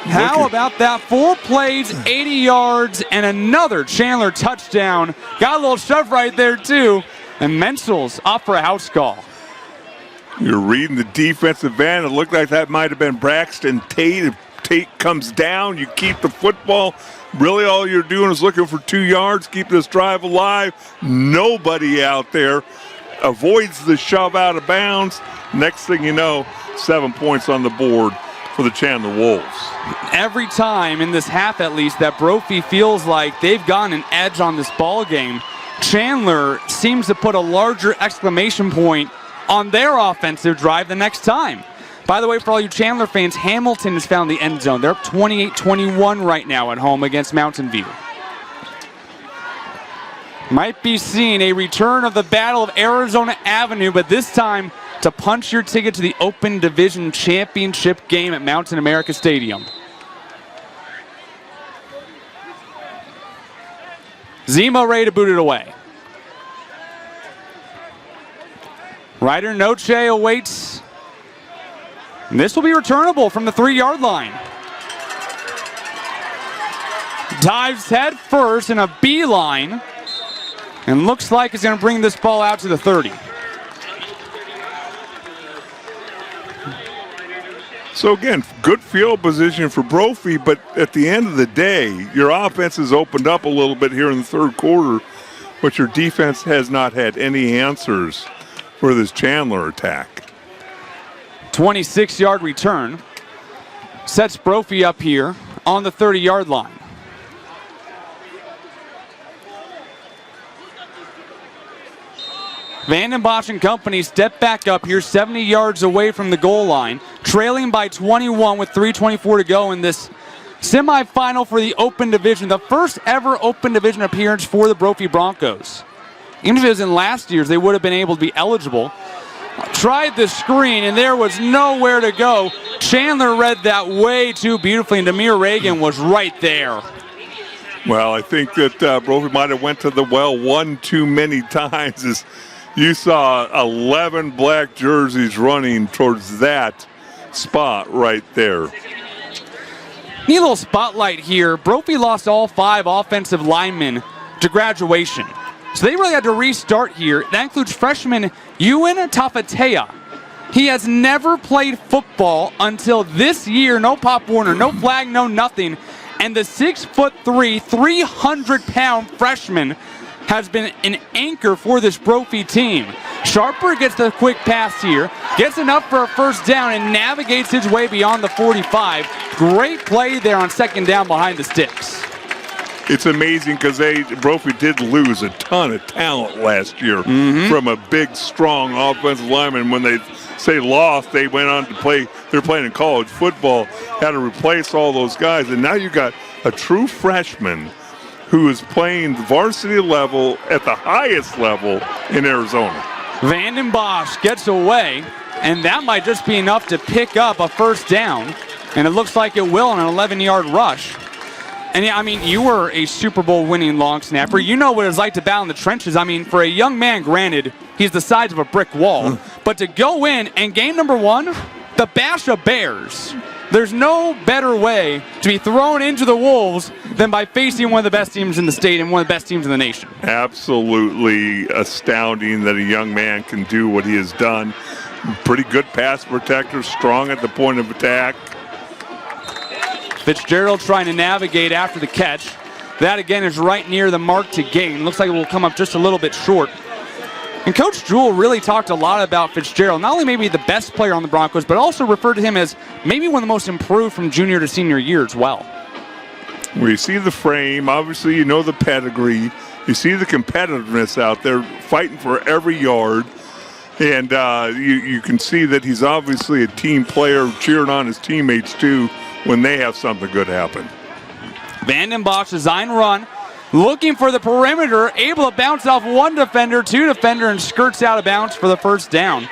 How about that? 4 plays, 80 yards, and another Chandler touchdown. Got a little shove right there, too. And Mensel's off for a house call. You're reading the defensive end. It looked like that might have been Braxton Tate. If Tate comes down, you keep the football. Really all you're doing is looking for 2 yards, keep this drive alive. Nobody out there. Avoids the shove out of bounds. Next thing you know, 7 points on the board for the Chandler Wolves. Every time in this half, at least, that Brophy feels like they've gotten an edge on this ball game, Chandler seems to put a larger exclamation point on their offensive drive the next time. By the way, for all you Chandler fans, Hamilton has found the end zone. They're up 28-21 right now at home against Mountain View. Might be seeing a return of the Battle of Arizona Avenue, but this time to punch your ticket to the Open Division Championship game at Mountain America Stadium. Zemo ready to boot it away. Ryder Noche awaits. And this will be returnable from the 3-yard line. Dives head first in a beeline. And looks like he's going to bring this ball out to the 30. So again, good field position for Brophy, but at the end of the day, your offense has opened up a little bit here in the third quarter, but your defense has not had any answers for this Chandler attack. 26-yard return. Sets Brophy up here on the 30-yard line. Vandenbosch and company step back up here 70 yards away from the goal line, trailing by 21 with 3:24 to go in this semifinal for the Open Division, the first ever Open Division appearance for the Brophy Broncos. Even if it was in last year's, they would have been able to be eligible. Tried the screen, and there was nowhere to go. Chandler read that way too beautifully, and Demir Reagan was right there. Well, I think that Brophy might have went to the well one too many times as you saw 11 black jerseys running towards that spot right there. Need a little spotlight here. Brophy lost all 5 offensive linemen to graduation. So they really had to restart here. That includes freshman Euan Tafeta. He has never played football until this year. No Pop Warner, no flag, no nothing. And the 6'3", 300-pound freshman has been an anchor for this Brophy team. Sharper gets the quick pass here, gets enough for a first down, and navigates his way beyond the 45. Great play there on second down behind the sticks. It's amazing because Brophy did lose a ton of talent last year from a big, strong offensive lineman. When they say lost, they went on to play. They're playing in college football, had to replace all those guys, and now you got a true freshman who is playing varsity level at the highest level in Arizona. Vandenbosch gets away, and that might just be enough to pick up a first down, and it looks like it will on an 11-yard rush. And yeah, I mean, you were a Super Bowl winning long snapper. You know what it's like to battle in the trenches. I mean, for a young man, granted, he's the size of a brick wall, but to go in and game number 1, the Bash of Bears. There's no better way to be thrown into the Wolves than by facing one of the best teams in the state and one of the best teams in the nation. Absolutely astounding that a young man can do what he has done. Pretty good pass protector, strong at the point of attack. Fitzgerald trying to navigate after the catch. That again is right near the mark to gain. Looks like it will come up just a little bit short. And Coach Jewell really talked a lot about Fitzgerald. Not only maybe the best player on the Broncos, but also referred to him as maybe one of the most improved from junior to senior year as well. We see the frame. Obviously, you know the pedigree. You see the competitiveness out there, fighting for every yard. And you can see that he's obviously a team player, cheering on his teammates too when they have something good happen. Vandenbosch design run. Looking for the perimeter, able to bounce off one defender, 2 defender, and skirts out of bounds for the first down.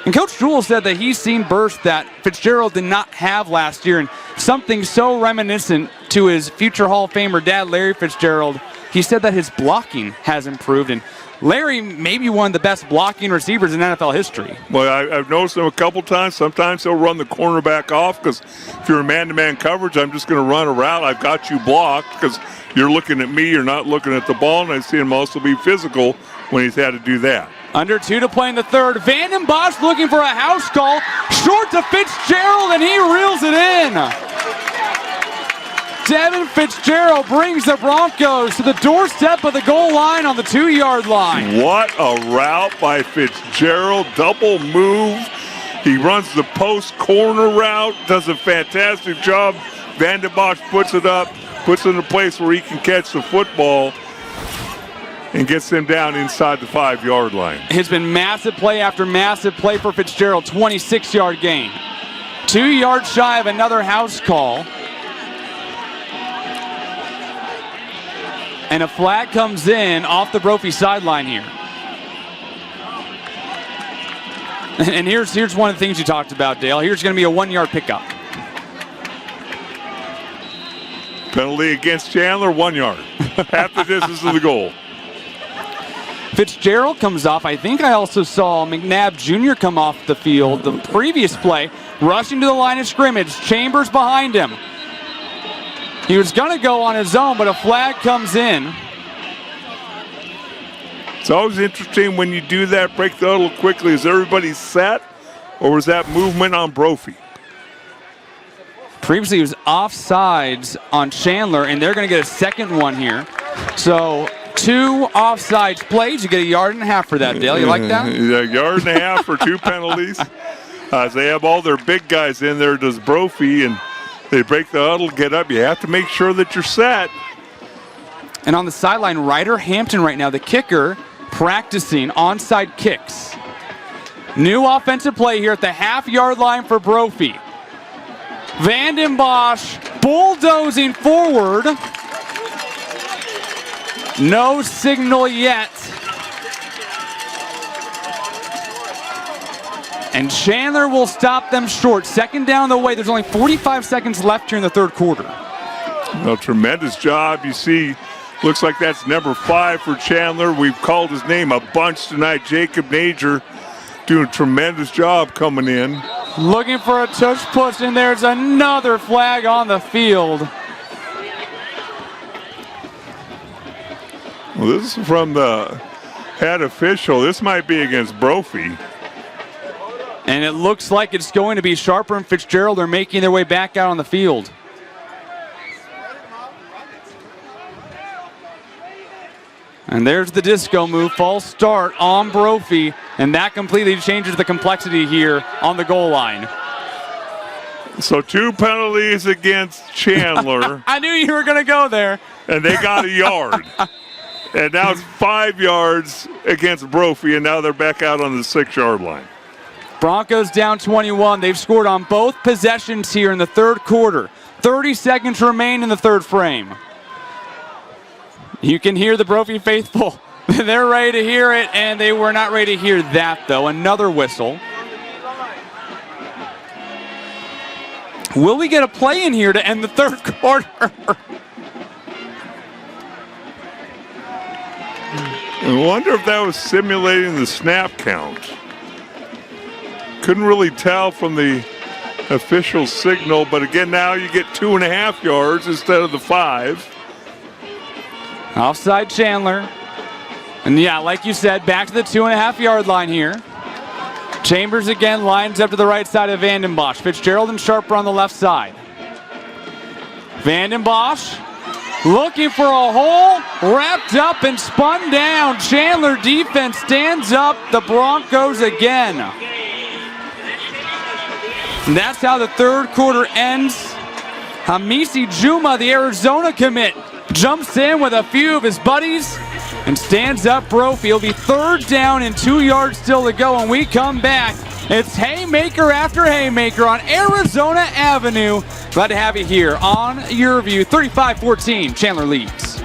And Coach Jewell said that he's seen bursts that Fitzgerald did not have last year, and something so reminiscent to his future Hall of Famer dad, Larry Fitzgerald. he said that his blocking has improved, and Larry may be one of the best blocking receivers in NFL history. Well, I've noticed him a couple times. Sometimes he'll run the cornerback off because if you're in man-to-man coverage, I'm just going to run a route. I've got you blocked because you're looking at me, you're not looking at the ball, and I've seen him also be physical when he's had to do that. Under 2 to play in the third. Vanden Bosch looking for a house call. Short to Fitzgerald, and he reels it in. Devin Fitzgerald brings the Broncos to the doorstep of the goal line on the 2-yard line. What a route by Fitzgerald. Double move. He runs the post corner route, does a fantastic job. Vanden Bosch puts it up, puts it in a place where he can catch the football and gets them down inside the 5-yard line. It's been massive play after massive play for Fitzgerald. 26-yard gain. 2 yards shy of another house call. And a flag comes in off the Brophy sideline here. And here's one of the things you talked about, Dale. Here's going to be a 1-yard pickup. Penalty against Chandler, 1 yard. Half the distance of the goal. Fitzgerald comes off. I think I also saw McNabb Jr. come off the field the previous play, rushing to the line of scrimmage. Chambers behind him. He was going to go on his own, but a flag comes in. It's always interesting when you do that, break the huddle quickly. Is everybody set, or was that movement on Brophy? Previously, he was offsides on Chandler, and they're going to get a second one here. So 2 offsides plays. You get 1.5 yards for that, Dale. You like that? A yard and a half for 2 penalties. As they have all their big guys in there, does Brophy, and they break the huddle, get up. You have to make sure that you're set. And on the sideline, Ryder Hampton right now, the kicker, practicing onside kicks. New offensive play here at the half-yard line for Brophy. Vanden Bosch bulldozing forward. No signal yet. And Chandler will stop them short. Second down the way. There's only 45 seconds left here in the third quarter. Well, tremendous job. You see, looks like that's number 5 for Chandler. We've called his name a bunch tonight. Jacob Nager doing a tremendous job coming in. Looking for a touch push, and there's another flag on the field. Well, this is from the head official. This might be against Brophy. And it looks like it's going to be Sharper and Fitzgerald are making their way back out on the field. And there's the disco move, false start on Brophy, and that completely changes the complexity here on the goal line. So 2 penalties against Chandler. I knew you were going to go there. And they got 1 yard. And now it's 5 yards against Brophy, and now they're back out on the 6-yard line. Broncos down 21. They've scored on both possessions here in the third quarter. 30 seconds remain in the third frame. You can hear the Brophy faithful. They're ready to hear it, and they were not ready to hear that, though. Another whistle. Will we get a play in here to end the third quarter? I wonder if that was simulating the snap count. Couldn't really tell from the official signal, but again, now you get 2.5 yards instead of the 5. Offside Chandler. And yeah, like you said, back to the 2.5 yard line here. Chambers again lines up to the right side of Vanden Bosch. Fitzgerald and Sharper on the left side. Vanden Bosch looking for a hole, wrapped up and spun down. Chandler defense stands up the Broncos again. And that's how the third quarter ends. Hamisi Juma, the Arizona commit, jumps in with a few of his buddies and stands up Brophy. It'll be 3rd down and 2 yards still to go, and we come back. It's haymaker after haymaker on Arizona Avenue. Glad to have you here on Yurview. 35-14, Chandler leads.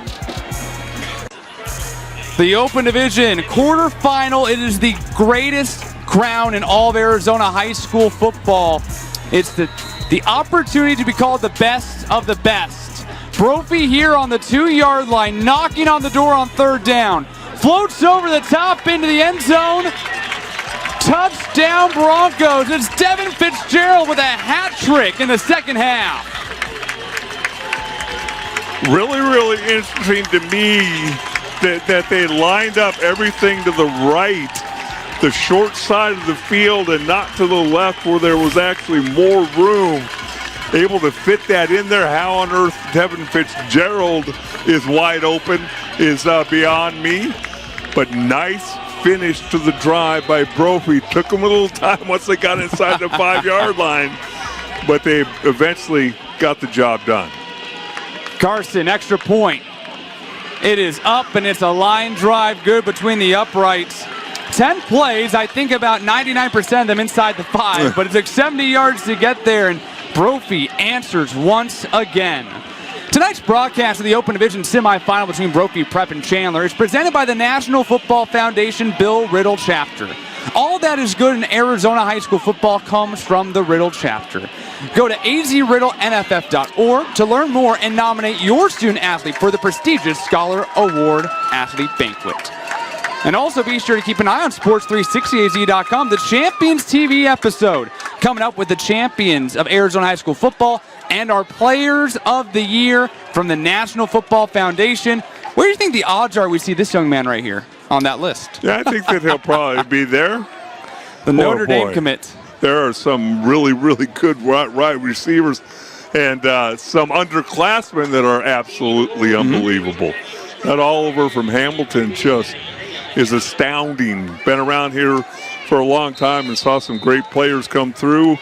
The Open Division Quarterfinal. It is the greatest crown in all of Arizona high school football. It's the opportunity to be called the best of the best. Brophy here on the 2-yard line, knocking on the door on 3rd down. Floats over the top into the end zone. Touchdown Broncos. It's Devin Fitzgerald with a hat trick in the second half. Really, really interesting to me that they lined up everything to the right, the short side of the field, and not to the left where there was actually more room. Able to fit that in there. How on earth Devin Fitzgerald is wide open is beyond me. But nice finish to the drive by Brophy. Took them a little time once they got inside the 5-yard line, but they eventually got the job done. Carson, extra point. It is up, and it's a line drive good between the uprights. 10 plays, I think about 99% of them inside the 5, but it took 70 yards to get there, and Brophy answers once again. Tonight's broadcast of the Open Division semifinal between Brophy Prep and Chandler is presented by the National Football Foundation Bill Riddle Chapter. All that is good in Arizona high school football comes from the Riddle Chapter. Go to azriddlenff.org to learn more and nominate your student athlete for the prestigious Scholar Award Athlete Banquet. And also be sure to keep an eye on sports360az.com, the Champions TV episode, coming up with the champions of Arizona high school football and our players of the year from the National Football Foundation. Where do you think the odds are we see this young man right here on that list? Yeah, I think that he'll probably be there. The Notre Dame commit. There are some really, really good wide receivers and some underclassmen that are absolutely unbelievable. That Oliver from Hamilton just is astounding. Been around here for a long time and saw some great players come through.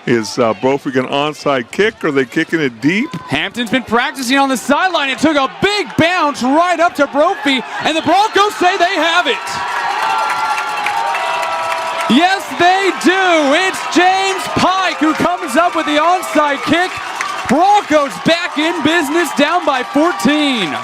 Is Brophy an onside kick? Are they kicking it deep? Hampton's been practicing on the sideline. It took a big bounce right up to Brophy, and the Broncos say they have it. Yes, they do. It's James Pike who comes up with the onside kick. Broncos back in business, down by 14.